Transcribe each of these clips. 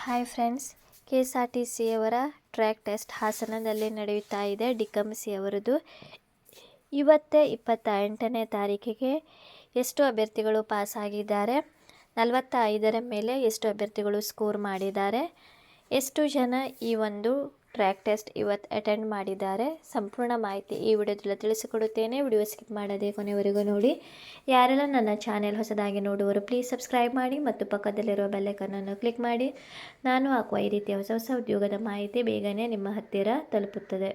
Hi friends, KSRTC ಅವರ track test ಹಾಸನದಲ್ಲಿ ನಡೆಯುತ್ತಾ ಇದೆ. ಡಿಕಂಸಿ ಅವರದು ಇವತ್ತೇ 28ನೇ ತಾರೀಕಿಗೆ ಎಷ್ಟು ಅಭ್ಯರ್ಥಿಗಳು ಪಾಸ್ ಆಗಿದ್ದಾರೆ, 45ರ ಮೇಲೆ ಎಷ್ಟು ಅಭ್ಯರ್ಥಿಗಳು ಸ್ಕೋರ್ ಮಾಡಿದ್ದಾರೆ, ಎಷ್ಟು ಜನ ಈ ಒಂದು ಟ್ರ್ಯಾಕ್ ಟೆಸ್ಟ್ ಇವತ್ತು ಅಟೆಂಡ್ ಮಾಡಿದ್ದಾರೆ, ಸಂಪೂರ್ಣ ಮಾಹಿತಿ ಈ ವಿಡಿಯೋದಲ್ಲಿ ತಿಳಿಸಿಕೊಡುತ್ತೇನೆ. ವಿಡಿಯೋ ಸ್ಕಿಪ್ ಮಾಡದೆ ಕೊನೆವರೆಗೂ ನೋಡಿ. ಯಾರೆಲ್ಲ ನನ್ನ ಚಾನೆಲ್ ಹೊಸದಾಗಿ ನೋಡುವವರು ಪ್ಲೀಸ್ ಸಬ್ಸ್ಕ್ರೈಬ್ ಮಾಡಿ ಮತ್ತು ಪಕ್ಕದಲ್ಲಿರುವ ಬೆಲ್ಲೈಕನ್ನನ್ನು ಕ್ಲಿಕ್ ಮಾಡಿ. ನಾನು ಹಾಕುವ ಈ ರೀತಿಯ ಹೊಸ ಉದ್ಯೋಗದ ಮಾಹಿತಿ ಬೇಗನೆ ನಿಮ್ಮ ಹತ್ತಿರ ತಲುಪುತ್ತದೆ.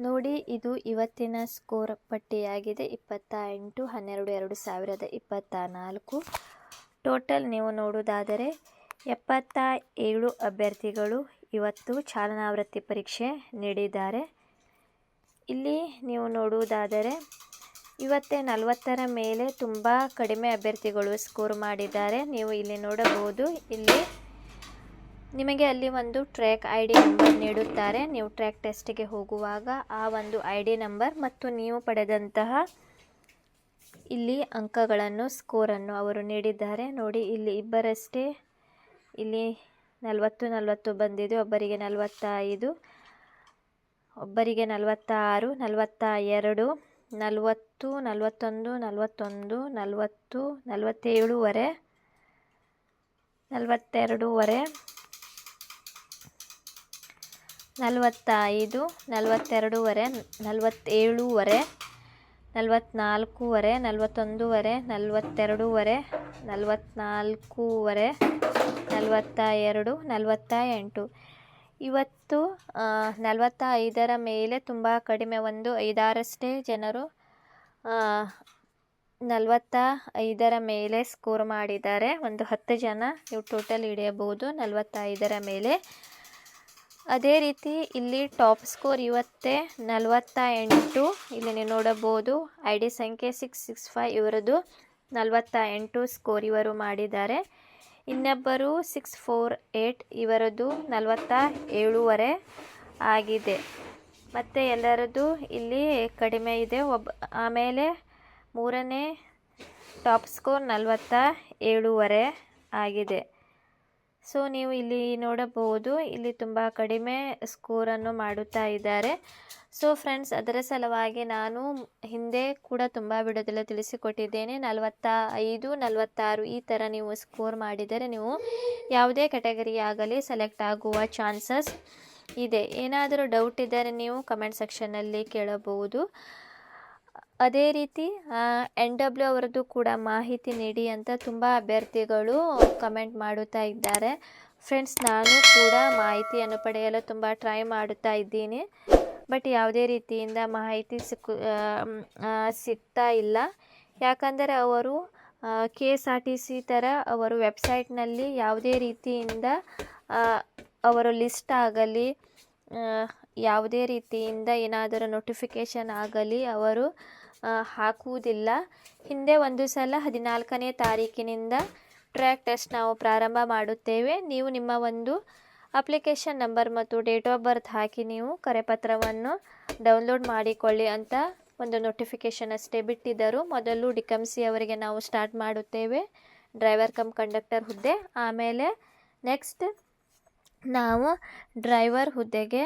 ನೋಡಿ, ಇದು ಇವತ್ತಿನ ಸ್ಕೋರ್ ಪಟ್ಟಿಯಾಗಿದೆ. 28/12/2024 ಟೋಟಲ್ ನೀವು ನೋಡುವುದಾದರೆ 77 ಅಭ್ಯರ್ಥಿಗಳು ಇವತ್ತು ಚಾಲನಾ ವೃತ್ತಿ ಪರೀಕ್ಷೆ ನೀಡಿದ್ದಾರೆ. ಇಲ್ಲಿ ನೀವು ನೋಡುವುದಾದರೆ ಇವತ್ತೇ 40ರ ಮೇಲೆ ತುಂಬ ಕಡಿಮೆ ಅಭ್ಯರ್ಥಿಗಳು ಸ್ಕೋರ್ ಮಾಡಿದ್ದಾರೆ. ನೀವು ಇಲ್ಲಿ ನೋಡಬಹುದು. ಇಲ್ಲಿ ನಿಮಗೆ ಅಲ್ಲಿ ಒಂದು ಟ್ರ್ಯಾಕ್ ID ನಂಬರ್ ನೀಡುತ್ತಾರೆ. ನೀವು ಟ್ರ್ಯಾಕ್ ಟೆಸ್ಟಿಗೆ ಹೋಗುವಾಗ ಆ ಒಂದು ID ನಂಬರ್ ಮತ್ತು ನೀವು ಪಡೆದಂತಹ ಇಲ್ಲಿ ಅಂಕಗಳನ್ನು ಸ್ಕೋರನ್ನು ಅವರು ನೀಡಿದ್ದಾರೆ. ನೋಡಿ, ಇಲ್ಲಿ ಇಬ್ಬರಷ್ಟೇ ಇಲ್ಲಿ 40 ಬಂದಿದೆ. ಒಬ್ಬರಿಗೆ 45, ಒಬ್ಬರಿಗೆ 46, 42, 40, 41, 40, 47ವರೆ, 42ವರೆ, 45, 42ವರೆ, 47ವರೆ, 44ವರೆ, 41ವರೆ, 42ವರೆ, 44ವರೆ, 42, 48. ಇವತ್ತು 45ರ ಮೇಲೆ ತುಂಬ ಕಡಿಮೆ, ಒಂದು 5-6 ಜನರು 45ರ ಮೇಲೆ ಸ್ಕೋರ್ ಮಾಡಿದ್ದಾರೆ. ಒಂದು 10 ಜನ ನೀವು ಟೋಟಲ್ ಹಿಡಿಯಬಹುದು 45ರ ಮೇಲೆ. ಅದೇ ರೀತಿ ಇಲ್ಲಿ ಟಾಪ್ ಸ್ಕೋರ್ ಇವತ್ತೇ 48. ಇಲ್ಲಿ ನೀವು ನೋಡಬಹುದು. ID ಸಂಖ್ಯೆ 665 ಇವರದು 48 ಸ್ಕೋರ್ ಇವರು ಮಾಡಿದ್ದಾರೆ. ಇನ್ನೊಬ್ಬರು 648 ಇವರದು 47ವರೆ ಆಗಿದೆ. ಮತ್ತು ಎಲ್ಲರದ್ದು ಇಲ್ಲಿ ಕಡಿಮೆ ಇದೆ. ಆಮೇಲೆ ಮೂರನೇ ಟಾಪ್ ಸ್ಕೋರ್ 47ವರೆ ಆಗಿದೆ. ಸೊ ನೀವು ಇಲ್ಲಿ ನೋಡಬಹುದು, ಇಲ್ಲಿ ತುಂಬ ಕಡಿಮೆ ಸ್ಕೋರನ್ನು ಮಾಡುತ್ತಾ ಇದ್ದಾರೆ. ಸೊ ಫ್ರೆಂಡ್ಸ್, ಅದರ ಸಲುವಾಗಿ ನಾನು ಹಿಂದೆ ಕೂಡ ತುಂಬ ವಿಡಿಯೋದಲ್ಲಿ ತಿಳಿಸಿಕೊಟ್ಟಿದ್ದೇನೆ. 45, 46 ಈ ಥರ ನೀವು ಸ್ಕೋರ್ ಮಾಡಿದರೆ ನೀವು ಯಾವುದೇ ಕ್ಯಾಟಗರಿ ಆಗಲಿ ಸೆಲೆಕ್ಟ್ ಆಗುವ ಚಾನ್ಸಸ್ ಇದೆ. ಏನಾದರೂ ಡೌಟ್ ಇದ್ದರೆ ನೀವು ಕಮೆಂಟ್ ಸೆಕ್ಷನ್ನಲ್ಲಿ ಕೇಳಬಹುದು. ಅದೇ ರೀತಿ NW ಅವರದ್ದು ಕೂಡ ಮಾಹಿತಿ ನೀಡಿ ಅಂತ ತುಂಬ ಅಭ್ಯರ್ಥಿಗಳು ಕಮೆಂಟ್ ಮಾಡುತ್ತಾ ಇದ್ದಾರೆ. ಫ್ರೆಂಡ್ಸ್, ನಾನು ಕೂಡ ಮಾಹಿತಿಯನ್ನು ಪಡೆಯಲು ತುಂಬ ಟ್ರೈ ಮಾಡುತ್ತಾ ಇದ್ದೀನಿ. ಬಟ್ ಯಾವುದೇ ರೀತಿಯಿಂದ ಮಾಹಿತಿ ಸಿಗ್ತಾ ಇಲ್ಲ. ಯಾಕಂದರೆ ಅವರು KSRTC ಥರ ಅವರು ವೆಬ್ಸೈಟ್ನಲ್ಲಿ ಯಾವುದೇ ರೀತಿಯಿಂದ ಅವರು ಲಿಸ್ಟ್ ಆಗಲಿ, ಯಾವುದೇ ರೀತಿಯಿಂದ ಏನಾದರೂ ನೋಟಿಫಿಕೇಷನ್ ಆಗಲಿ ಅವರು ಹಾಕುವುದಿಲ್ಲ. ಹಿಂದೆ ಒಂದು ಸಲ 14ನೇ ತಾರೀಕಿನಿಂದ ಟ್ರ್ಯಾಕ್ ಟೆಸ್ಟ್ ನಾವು ಪ್ರಾರಂಭ ಮಾಡುತ್ತೇವೆ, ನೀವು ನಿಮ್ಮ ಒಂದು ಅಪ್ಲಿಕೇಶನ್ ನಂಬರ್ ಮತ್ತು ಡೇಟ್ ಆಫ್ ಬರ್ತ್ ಹಾಕಿ ನೀವು ಕರೆಪತ್ರವನ್ನು ಡೌನ್ಲೋಡ್ ಮಾಡಿಕೊಳ್ಳಿ ಅಂತ ಒಂದು ನೋಟಿಫಿಕೇಷನ್ ಅಷ್ಟೇ ಬಿಟ್ಟಿದ್ದರು. ಮೊದಲು ಡಿಕಂಸಿ ಅವರಿಗೆ ನಾವು ಸ್ಟಾರ್ಟ್ ಮಾಡುತ್ತೇವೆ ಡ್ರೈವರ್ ಕಮ್ ಕಂಡಕ್ಟರ್ ಹುದ್ದೆ. ಆಮೇಲೆ ನೆಕ್ಸ್ಟ್ ನಾವು ಡ್ರೈವರ್ ಹುದ್ದೆಗೆ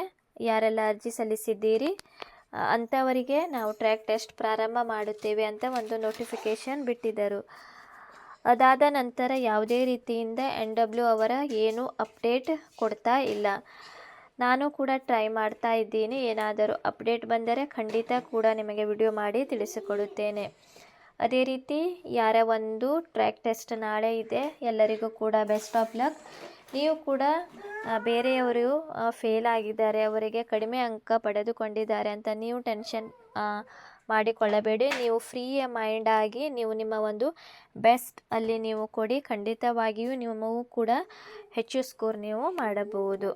ಯಾರೆಲ್ಲ ಅರ್ಜಿ ಸಲ್ಲಿಸಿದ್ದೀರಿ ಅಂಥವರಿಗೆ ನಾವು ಟ್ರ್ಯಾಕ್ ಟೆಸ್ಟ್ ಪ್ರಾರಂಭ ಮಾಡುತ್ತೇವೆ ಅಂತ ಒಂದು ನೋಟಿಫಿಕೇಷನ್ ಬಿಟ್ಟಿದ್ದರು. ಅದಾದ ನಂತರ ಯಾವುದೇ ರೀತಿಯಿಂದ NW ಅವರ ಏನು ಅಪ್ಡೇಟ್ ಕೊಡ್ತಾ ಇಲ್ಲ. ನಾನು ಕೂಡ ಟ್ರೈ ಮಾಡ್ತಾ ಇದ್ದೀನಿ. ಏನಾದರೂ ಅಪ್ಡೇಟ್ ಬಂದರೆ ಖಂಡಿತ ಕೂಡ ನಿಮಗೆ ವಿಡಿಯೋ ಮಾಡಿ ತಿಳಿಸಿಕೊಡುತ್ತೇನೆ. ಅದೇ ರೀತಿ ಯಾರ ಒಂದು ಟ್ರ್ಯಾಕ್ ಟೆಸ್ಟ್ ನಾಳೆ ಇದೆ, ಎಲ್ಲರಿಗೂ ಕೂಡ ಬೆಸ್ಟ್ ಆಫ್ ಲಕ್. ನೀವು ಕೂಡ ಬೇರೆಯವರು ಫೇಲ್ ಆಗಿದ್ದಾರೆ, ಅವರಿಗೆ ಕಡಿಮೆ ಅಂಕ ಪಡೆದುಕೊಂಡಿದ್ದಾರೆ ಅಂತ ನೀವು ಟೆನ್ಷನ್ ಮಾಡಿಕೊಳ್ಳಬೇಡಿ. ನೀವು ಫ್ರೀ ಮೈಂಡ್ ಆಗಿ ನೀವು ನಿಮ್ಮ ಒಂದು ಬೆಸ್ಟ್ ಅಲ್ಲಿ ನೀವು ಕೊಡಿ. ಖಂಡಿತವಾಗಿಯೂ ನೀವು ಕೂಡ ಹೆಚ್ಚು ಸ್ಕೋರ್ ನೀವು ಮಾಡಬಹುದು.